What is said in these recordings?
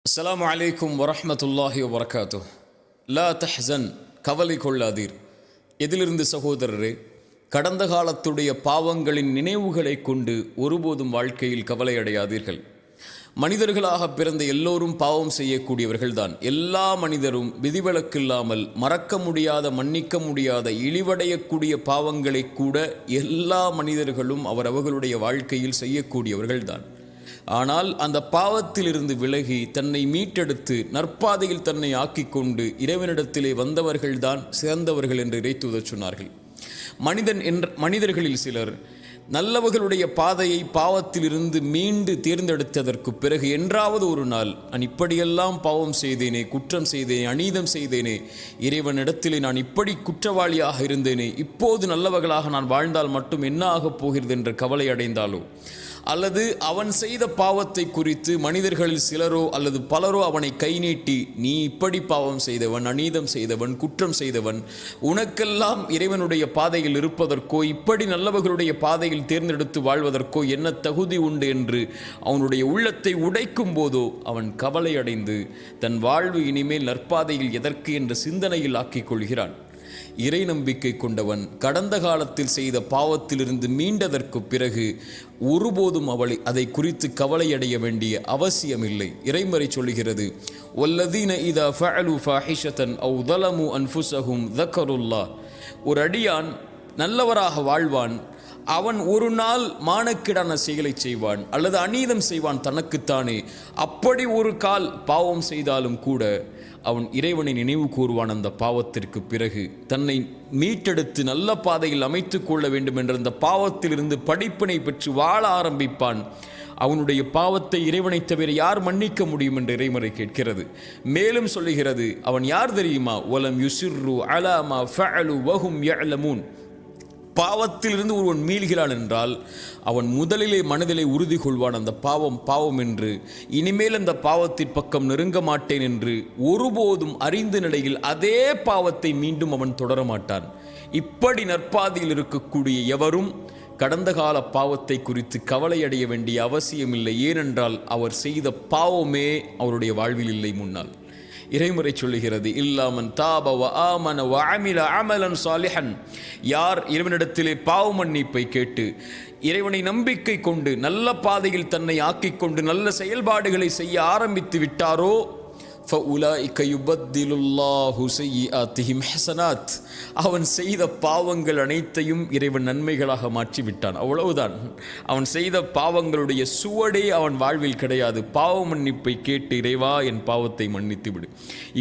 அஸ்ஸலாமு அலைக்கும் வரஹ்மத்துல்லாஹி வபரகாத்துஹ். லா தஹ்சன், கவலை கொள்ளாதீர். எதிலிருந்து சகோதரரே? கடந்த காலத்துடைய பாவங்களின் நினைவுகளை கொண்டு ஒருபோதும் வாழ்க்கையில் கவலை அடையாதீர்கள். மனிதர்களாக பிறந்த எல்லோரும் பாவம் செய்யக்கூடியவர்கள்தான். எல்லா மனிதரும் விதிவிலக்கில்லாமல் மறக்க முடியாத, மன்னிக்க முடியாத, இழிவடையக்கூடிய பாவங்களை கூட எல்லா மனிதர்களும் அவர்களுடைய வாழ்க்கையில் செய்யக்கூடியவர்கள்தான். ஆனால் அந்த பாவத்திலிருந்து விலகி தன்னை மீட்டெடுத்து நற்பாதையில் தன்னை ஆக்கிக்கொண்டு இறைவனிடத்திலே வந்தவர்கள்தான் சிறந்தவர்கள் என்று இறைத்தூதர் சொன்னார்கள். மனிதர்களில் சிலர் நல்லவர்களுடைய பாதையை பாவத்திலிருந்து மீண்டு தேர்ந்தெடுத்ததற்கு பிறகு என்றாவது ஒரு நாள், நான் இப்படியெல்லாம் பாவம் செய்தேனே, குற்றம் செய்தேனே, அநீதம் செய்தேனே, இறைவனிடத்திலே நான் இப்படி குற்றவாளியாக இருந்தேனே, இப்போது நல்லவர்களாக நான் வாழ்ந்தால் மட்டும் என்ன ஆகப் போகிறது என்ற கவலை அடைந்தாலோ, அல்லது அவன் செய்த பாவத்தை குறித்து மனிதர்களில் சிலரோ அல்லது பலரோ அவனை கை நீட்டி, நீ இப்படி பாவம் செய்தவன், அநீதம் செய்தவன், குற்றம் செய்தவன், உனக்கெல்லாம் இறைவனுடைய பாதையில் இருப்பதற்கோ இப்படி நல்லவர்களுடைய பாதையில் தேர்ந்தெடுத்து வாழ்வதற்கோ என்ன தகுதி உண்டு என்று அவனுடைய உள்ளத்தை உடைக்கும் போதோ அவன் கவலை அடைந்து தன் வாழ்வு இனிமேல் நற்பாதையில் எதற்கு என்ற சிந்தனையில் ஆக்கிக் கொள்கிறான். இறை நம்பிக்கை கொண்டவன் கடந்த காலத்தில் செய்த பாவத்திலிருந்து மீண்டதற்கு பிறகு ஒருபோதும் அதை குறித்து கவலையடைய வேண்டிய அவசியமில்லை. இறைமறை சொல்லுகிறது, வல்லதீன இதா ஃபஅலு ஃபாஹிஷதன் அவ் ஸலமு அன்ஃபுஸஹும் ஸக்கருல்லாஹ். ஒரு அடியான் நல்லவராக வாழ்வான், அவன் ஒரு நாள் மானக்கேடான செயலை செய்வான் அல்லது அநீதம் செய்வான் தனக்குத்தானே. அப்படி ஒரு கால் பாவம் செய்தாலும் கூட அவன் இறைவனை நினைவு கூறுவான். அந்த பாவத்திற்கு பிறகு தன்னை மீட்டெடுத்து நல்ல பாதையில் அமைத்து கொள்ள வேண்டும் என்ற அந்த பாவத்திலிருந்து படிப்பினை பெற்று வாழ ஆரம்பிப்பான். அவனுடைய பாவத்தை இறைவனை தவிர யார் மன்னிக்க முடியும் என்று இறைமறை கேட்கிறது. மேலும் சொல்லுகிறது, அவன் யார் தெரியுமா? வலம் யுசிர்ரு அலா மா ஃபஅலு வஹும் யஅலமூன். பாவத்திலிருந்து ஒருவன் மீள்கிறான் என்றால் அவன் முதலிலே மனதிலே உறுதி கொள்வான், அந்த பாவம் என்று, இனிமேல் அந்த பாவத்தின் பக்கம் நெருங்க மாட்டேன் என்று ஒருபோதும் அறிந்த நிலையில் அதே பாவத்தை மீண்டும் அவன் தொடர மாட்டான். இப்படி நற்பாதையில் இருக்கக்கூடிய எவரும் கடந்த கால பாவத்தை குறித்து கவலையடைய வேண்டிய அவசியமில்லை. ஏனென்றால் அவர் செய்த பாவமே அவருடைய வாழ்வில் இல்லை முன்னால். இறைமுறை சொல்லுகிறது, இல்லாமன் தாப வ ஆமன வ அமில அமலன் சாலிஹன். யார் இறைவனிடத்திலே பாவ மன்னிப்பை கேட்டு இறைவனை நம்பிக்கை கொண்டு நல்ல பாதையில் தன்னை ஆக்கிக்கொண்டு நல்ல செயல்பாடுகளை செய்ய ஆரம்பித்து விட்டாரோ, ஃபஉலாயிக யுபத்திலுல்லாஹு ஸய்யிஆத்திஹிம் ஹஸனாத். அவன் செய்த பாவங்கள் அனைத்தையும் இறைவன் நன்மைகளாக மாற்றிவிட்டான். அவ்வளவுதான். அவன் செய்த பாவங்களுடைய சுவடே அவன் வாழ்வில் கிடையாது. பாவ மன்னிப்பை கேட்டு, இறைவா என் பாவத்தை மன்னித்து விடு,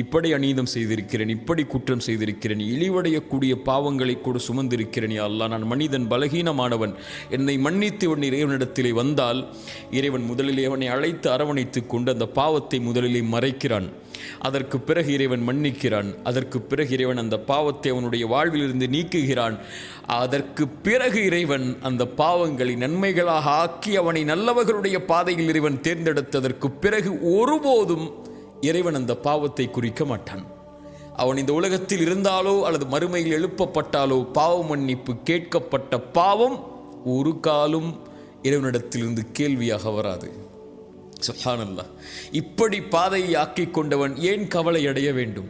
இப்படி அநீதம் செய்திருக்கிறேன், இப்படி குற்றம் செய்திருக்கிறேன், இழிவடையக்கூடிய பாவங்களை கூட சுமந்திருக்கிறேன், யா அல்லாஹ் நான் மனிதன், பலகீனமானவன், என்னை மன்னித்து உன் இறைவனிடத்திலே வந்தால் இறைவன் முதலிலே அவனை அழைத்து அரவணைத்து கொண்டு அந்த பாவத்தை முதலிலே மறைக்கிறான். அதற்கு பிறகு இறைவன் மன்னிக்கிறான். அதற்கு பிறகு இறைவன் அந்த பாவத்தை அவனுடைய வாழ்விலிருந்து நீக்குகிறான். அதற்கு பிறகு இறைவன் அந்த பாவங்களை நன்மைகளாக ஆக்கி அவனை நல்லவர்களுடைய பாதையில் இறைவன் தேர்ந்தெடுத்ததற்கு பிறகு ஒருபோதும் இறைவன் அந்த பாவத்தை குறிக்க மாட்டான். அவன் இந்த உலகத்தில் இருந்தாலோ அல்லது மறுமையில் எழுப்பப்பட்டாலோ பாவ மன்னிப்பு கேட்கப்பட்ட பாவம் ஒரு காலும் இறைவனிடத்திலிருந்து கேள்வியாக வராது. சுப்ஹானல்லாஹ். இப்படி பாதையை ஆக்கிக் கொண்டவன் ஏன் கவலை அடைய வேண்டும்?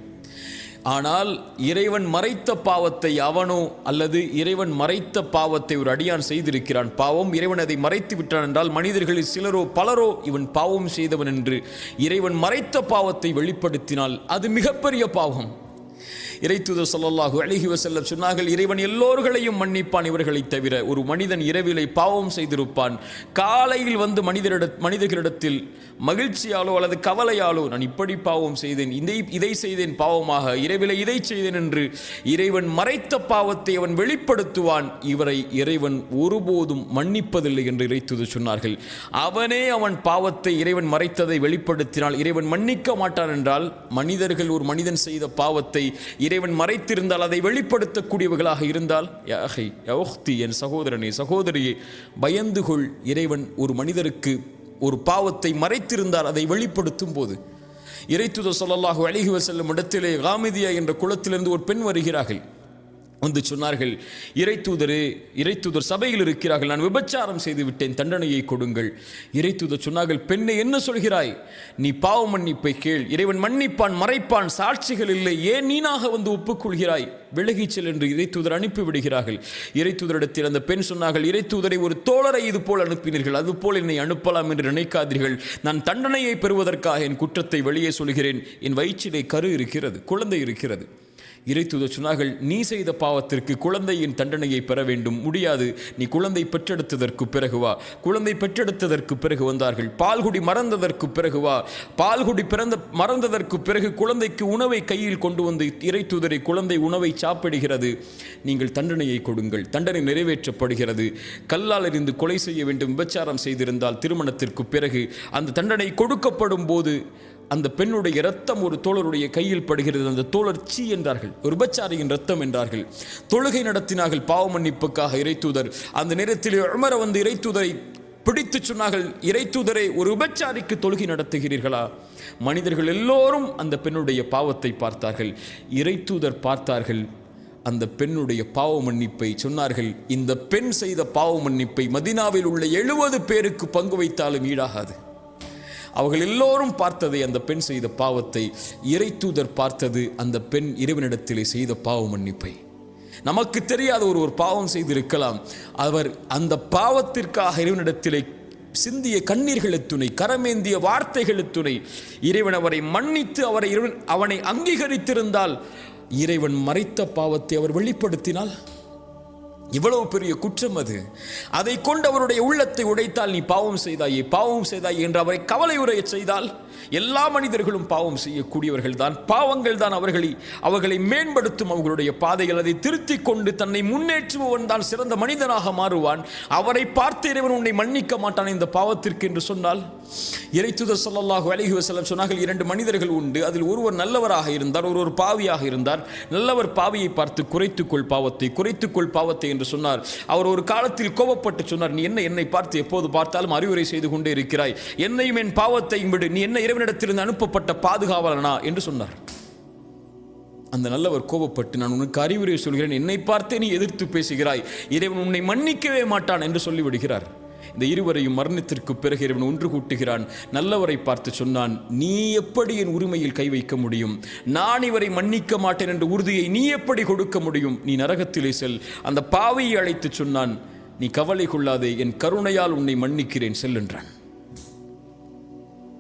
ஆனால் இறைவன் மறைத்த பாவத்தை அவனோ அல்லது இறைவன் மறைத்த பாவத்தை ஒரு அடியான் செய்திருக்கிறான், பாவம் இறைவன் அதை மறைத்து விட்டான் என்றால் மனிதர்களில் சிலரோ பலரோ இவன் பாவம் செய்தவன் என்று இறைவன் மறைத்த பாவத்தை வெளிப்படுத்தினால் அது மிகப்பெரிய பாவம். இறைத்தூதர் ஸல்லல்லாஹு அலைஹி வஸல்லம் சொன்னார்கள், இறைவன் எல்லோர்களையும் மன்னிப்பான் இவர்களை தவிர. ஒரு மனிதன் இரவிலே பாவம் செய்திருப்பான், காலையில் வந்து மனிதர்களிடத்தில் மகிழ்ச்சியாலோ அல்லது கவலையாலோ, நான் இப்படி பாவம் செய்தேன், இதை செய்தேன் பாவமாக, இரவிலே இதை செய்தேன் என்று இறைவன் மறைத்த பாவத்தை அவன் வெளிப்படுத்துவான். இவரை இறைவன் ஒருபோதும் மன்னிப்பதில்லை என்று இறைத்தூதர் சொன்னார்கள். அவனே அவன் பாவத்தை இறைவன் மறைத்ததை வெளிப்படுத்தினால் இறைவன் மன்னிக்க மாட்டான் என்றால், மனிதர்கள் ஒரு மனிதன் செய்த பாவத்தை இறைவன் மறைத்திருந்தால், அதை வெளிப்படுத்தக்கூடியவர்களாக இருந்தால், என் சகோதரனே, சகோதரியே, பயந்து கொள். இறைவன் ஒரு மனிதருக்கு ஒரு பாவத்தை மறைத்திருந்தால் அதை வெளிப்படுத்தும் போது, இறைத்தூதர் ஸல்லல்லாஹு அலைஹி வஸல்லம் இடத்திலே காமிதியா என்ற குலத்திலிருந்து ஒரு பெண் வருகிறார்கள். வந்து சொன்னார்கள், இறைத்தூதர் சபையில் இருக்கிறார்கள், நான் விபச்சாரம் செய்து விட்டேன், தண்டனையை கொடுங்கள். இறைத்தூதர் சொன்னார்கள், பெண்ணை என்ன சொல்கிறாய்? நீ பாவ மன்னிப்பை கேள், இறைவன் மன்னிப்பான், மறைப்பான், சாட்சிகள் இல்லை, ஏன் நீனாக வந்து ஒப்புக்கொள்கிறாய்? விலகிச் செல் என்று இறைத்தூதர் அனுப்பிவிடுகிறார்கள். இறைத்தூதரிடத்தில் அந்த பெண் சொன்னார்கள், இறைத்தூதரை ஒரு தோழரை இது போல் அனுப்பினீர்கள், அதுபோல் என்னை அனுப்பலாம் என்று நினைக்காதீர்கள். நான் தண்டனையை பெறுவதற்காக என் குற்றத்தை வெளியே சொல்கிறேன். என் வயிற்றிலே கரு இருக்கிறது, குழந்தை இருக்கிறது. இறைத்தூதர் சொன்னார்கள், நீ செய்த பாவத்திற்கு குழந்தையின் தண்டனையை பெற வேண்டும், முடியாது, நீ குழந்தை பெற்றெடுத்ததற்கு பிறகு வா. குழந்தை பெற்றெடுத்ததற்கு பிறகு வந்தார்கள். பால்குடி மறந்ததற்கு பிறகு வா. பால்குடி மறந்ததற்கு பிறகு குழந்தைக்கு உணவை கையில் கொண்டு வந்து இறைத்தூதரை, குழந்தை உணவை சாப்பிடுகிறது, நீங்கள் தண்டனையை கொடுங்கள். தண்டனை நிறைவேற்றப்படுகிறது. கல்லால் எறிந்து கொலை செய்ய வேண்டும், விபச்சாரம் செய்திருந்தால் திருமணத்திற்கு பிறகு அந்த தண்டனை கொடுக்கப்படும் போது அந்த பெண்ணுடைய இரத்தம் ஒரு தோழருடைய கையில் படுகிறது. அந்த தோழர் சீ என்றார்கள், ஒரு விபச்சாரியின் இரத்தம் என்றார்கள். தொழுகை நடத்தினார்கள் பாவ மன்னிப்புக்காக. இறைத்தூதர் அந்த நேரத்தில் உமர் வந்து இறைத்தூதரை பிடித்து சொன்னார்கள், இறைத்தூதரை, ஒரு விபச்சாரிக்கு தொழுகை நடத்துகிறீர்களா? மனிதர்கள் எல்லோரும் அந்த பெண்ணுடைய பாவத்தை பார்த்தார்கள். இறைத்தூதர் பார்த்தார்கள் அந்த பெண்ணுடைய பாவ மன்னிப்பை. சொன்னார்கள், இந்த பெண் செய்த பாவ மன்னிப்பை மதீனாவில் உள்ள 70 பேருக்கு பங்கு வைத்தாலும் ஈடாகாது. அவர்கள் எல்லோரும் பார்த்ததை, அந்த பெண் செய்த பாவத்தை. இறைத்தூதர் பார்த்தது அந்த பெண் இறைவனிடத்திலே செய்த பாவ மன்னிப்பை. நமக்கு தெரியாத ஒரு பாவம் செய்திருக்கலாம். அவர் அந்த பாவத்திற்காக இறைவனிடத்திலே சிந்திய கண்ணீர்கள் துணை, கரமேந்திய வார்த்தைகள் துணை, இறைவன் அவரை மன்னித்து அவனை அங்கீகரித்திருந்தால், இறைவன் மறைத்த பாவத்தை அவர் வெளிப்படுத்தினால் இவ்வளவு பெரிய குற்றம் அது. அதை கொண்டு அவருடைய உள்ளத்தை உடைத்தால், நீ பாவம் செய்தாயே என்று அவரை கவலை உரைய செய்தால், எல்லா மனிதர்களும் பாவம் செய்யக்கூடியவர்கள் தான். பாவங்கள் தான் அவர்களை மேம்படுத்தும். அவர்களுடைய பாதைகள் அதை திருத்திக் கொண்டு தன்னை முன்னேற்றுபவன் தான் சிறந்த மனிதனாக மாறுவான். அவரை பார்த்து இறைவன் உன்னை மன்னிக்க மாட்டான் இந்த பாவத்திற்கு என்று சொன்னால், இறைத்தூதர் ஸல்லல்லாஹு அலைஹி வஸல்லம் சொன்னார்கள், 2 மனிதர்கள் உண்டு, அதில் ஒருவர் நல்லவராக இருந்தார், ஒருவர் பாவியாக இருந்தார். நல்லவர் பாவியை பார்த்து குறைத்துக்கொள் பாவத்தை என்று சொன்னார். அவர் ஒரு காலத்தில் கோபப்பட்டு சொன்னார், நீ என்னை பார்த்து எப்போது பார்த்தாலும் அறிவுரை செய்து கொண்டே இருக்கிறாய், என்னையும் என் பாவத்தையும் விடு, நீ என்ன இறைவனிடத்திலிருந்து அனுப்பப்பட்ட பாதுகாவலனா என்று சொன்னார். அந்த நல்லவர் கோபப்பட்டு, நான் உனக்கு அறிவுரை சொல்கிறேன், என்னை பார்த்தே நீ எதிர்த்து பேசுகிறாய், இறைவன் உன்னை மன்னிக்கவே மாட்டான் என்று சொல்லிவிடுகிறார். இந்த இருவரையும் மரணத்திற்கு பிறகு இறைவன் ஒன்று கூட்டுகிறான். நல்லவரை பார்த்து சொன்னான், நீ எப்படி என் உரிமையில் கை வைக்க முடியும்? நான் இவரை மன்னிக்க மாட்டேன் என்ற உறுதியை நீ எப்படி கொடுக்க முடியும்? நீ நரகத்திலே செல். அந்த பாவியை அழைத்து சொன்னான், நீ கவலை கொள்ளாதே, என் கருணையால் உன்னை மன்னிக்கிறேன், செல் என்றான்.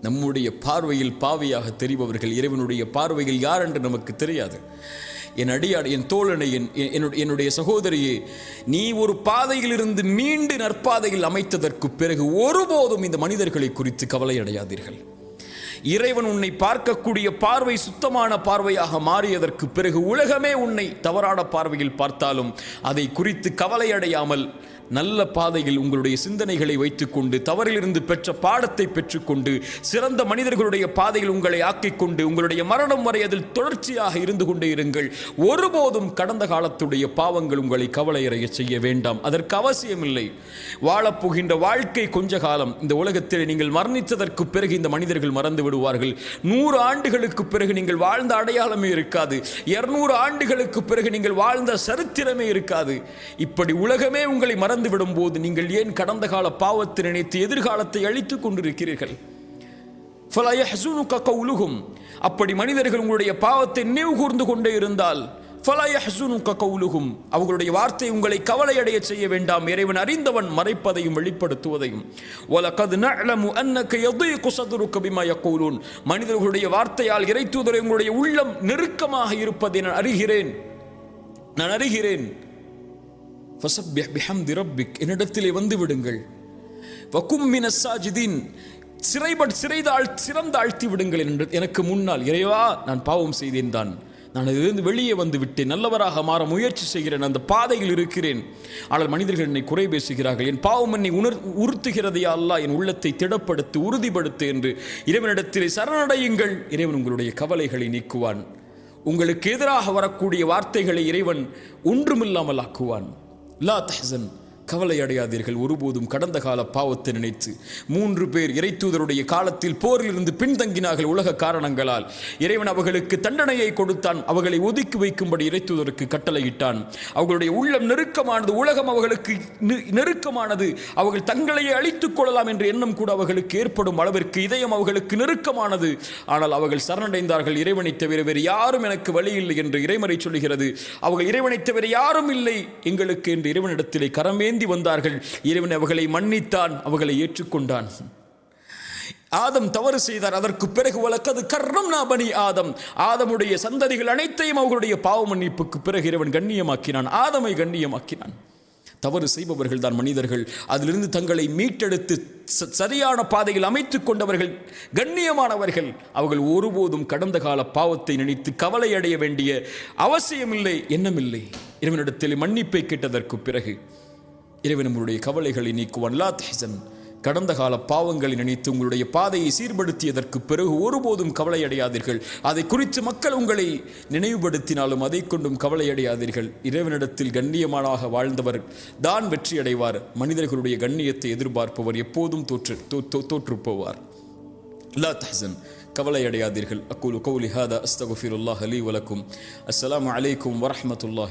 நம்முடைய பார்வையில் பாவியாக தெரிபவர்கள் இறைவனுடைய பார்வையில் யார் என்று நமக்கு தெரியாது. என் அடியார், என் தோழனை, என்னுடைய சகோதரியே, நீ ஒரு பாதையில் இருந்து மீண்டு நற்பாதையில் அமைத்ததற்கு பிறகு ஒருபோதும் இந்த மனிதர்களை குறித்து கவலை அடையாதீர்கள். இறைவன் உன்னை பார்க்கக்கூடிய பார்வை சுத்தமான பார்வையாக மாறியதற்கு பிறகு உலகமே உன்னை தவறான பார்வையில் பார்த்தாலும் அதை குறித்து கவலை அடையாமல் நல்ல பாதையில் உங்களுடைய சிந்தனைகளை வைத்துக்கொண்டு, தவறிலிருந்து பெற்ற பாடத்தை பெற்றுக்கொண்டு, சிறந்த மனிதர்களுடைய பாதையில் உங்களை ஆக்கிக்கொண்டு, உங்களுடைய மரணம் வரை அதில் தொடர்ச்சியாக இருந்து கொண்டே இருங்கள். ஒருபோதும் கடந்த காலத்துடைய பாவங்கள் உங்களை கவலையடைய செய்ய வேண்டாம். அதற்கு அவசியமில்லை. வாழப்போகின்ற வாழ்க்கை கொஞ்ச காலம். இந்த உலகத்தில் நீங்கள் மரணித்ததற்கு பிறகு இந்த மனிதர்கள் மறந்து விடுவார்கள். 100 ஆண்டுகளுக்கு பிறகு நீங்கள் வாழ்ந்த அடையாளமே இருக்காது. 200 ஆண்டுகளுக்கு பிறகு நீங்கள் வாழ்ந்த சரித்திரமே இருக்காது. இப்படி உலகமே உங்களை விடும் போது நீங்கள் ஏன் கடந்த கால பாவத்தை நினைத்து எதிர்காலத்தை அழித்துக் கொண்டிருக்கிறீர்கள்? அப்படி மனிதர்கள் உங்களுடைய பாவத்தை நினைவு கூர்ந்து கொண்டே இருந்தால், அவர்களுடைய வார்த்தை உங்களை கவலை அடைய செய்ய வேண்டாம். இறைவன் அறிந்தவன் மறைப்பதையும் வெளிப்படுத்துவதையும். மனிதர்களுடைய வார்த்தையால் இறைத்தூதரை உங்களுடைய உள்ளம் நெருக்கமாக இருப்பதை நான் அறிகிறேன். என்னிடத்திலே வந்து விடுங்கள். சிறந்தாழ்த்தி விடுங்கள் என்று எனக்கு முன்னால், இறைவா நான் பாவம் செய்தேன் தான், நான் அதிலிருந்து வெளியே வந்து விட்டேன், நல்லவராக மாற முயற்சி செய்கிறேன், அந்த பாதையில் இருக்கிறேன். ஆனால் மனிதர்கள் என்னை குறை பேசுகிறார்கள், என் பாவம் என்னை உறுத்துகிறதே அல்லாஹ், என் உள்ளத்தை திடப்படுத்து, உறுதிப்படுத்து என்று இறைவனிடத்திலே சரணடையுங்கள். இறைவன் உங்களுடைய கவலைகளை நீக்குவான். உங்களுக்கு எதிராக வரக்கூடிய வார்த்தைகளை இறைவன் ஒன்றுமில்லாமல் ஆக்குவான். லா தஹ்சன், கவலை அடையாதீர்கள் ஒருபோதும் கடந்த கால பாவத்தை நினைத்து. 3 பேர் இறைத்தூதருடைய காலத்தில் போரிலிருந்து பின்தங்கினார்கள் உலக காரணங்களால். இறைவன் அவர்களுக்கு தண்டனையை கொடுத்தான். அவர்களை ஒதுக்கி வைக்கும்படி இறைத்தூதருக்கு கட்டளையிட்டான். அவர்களுடைய உள்ளம் நெருக்கமானது, உலகம் அவர்களுக்கு நெருக்கமானது. அவர்கள் தங்களையே அழித்துக் கொள்ளலாம் என்ற எண்ணம் கூட அவர்களுக்கு ஏற்படும் அளவிற்கு இதயம் அவர்களுக்கு நெருக்கமானது. ஆனால் அவர்கள் சரணடைந்தார்கள். இறைவனை தவிர வேறு யாரும் எனக்கு வழி இல்லை என்று இறைமறை சொல்லுகிறது. அவர்கள் இறைவனை தவிர யாரும் இல்லை எங்களுக்கு என்று இறைவனிடத்திலே கரமேந்தி வந்தார்கள். இறைவன் அவர்களை மன்னித்தான், அவர்களை ஏற்றுக்கொண்டான். ஆதம் தவறு செய்தார். அதற்கு பிறகு வலக்கது கர்ரம்னா பனி ஆதம், ஆதமுடைய சந்ததிகள் அனைத்தையும் அவர்களுடைய பாவ மன்னிப்புக்கு பிறகு இறைவன் கண்ணியமாக்கினான், ஆதமை கண்ணியமாக்கினான். தவறு செய்பவர்கள் தான் மனிதர்கள். அதிலிருந்து தங்களை மீட்டெடுத்து சரியான பாதையில் அமைத்துக் கொண்டவர்கள் கண்ணியமானவர்கள். அவர்கள் ஒருபோதும் கடந்த கால பாவத்தை நினைத்து கவலை அடைய வேண்டிய அவசியமில்லை, எண்ணமில்லை. இறைவனிடத்தில் மன்னிப்பை கேட்டதற்கு பிறகு இறைவன் நம்முடைய கவலைகளை நீக்குவான். லா தஹ்சன், கடந்த கால பாவங்களை நினைத்து உங்களுடைய பாதையை சீர்படுத்தியதற்கு பிறகு ஒருபோதும் கவலை அடையாதீர்கள். அதை குறித்து மக்கள் உங்களை நினைவுபடுத்தினாலும் அதை கொண்டும் கவலை அடையாதீர்கள். இறைவனிடத்தில் கண்ணியமானாக வாழ்ந்தவர் தான் வெற்றி அடைவார். மனிதர்களுடைய கண்ணியத்தை எதிர்பார்ப்பவர் எப்போதும் தோற்று போவார். லா தஹ்சன், கவலை அடையாதீர்கள். அக்கூலு கௌலி ஹாதா அஸ்தக்ஃபிருல்லாஹ் லீ வலக்கும். அஸ்ஸலாமு அலைக்கும் வரஹ்மத்துல்லாஹி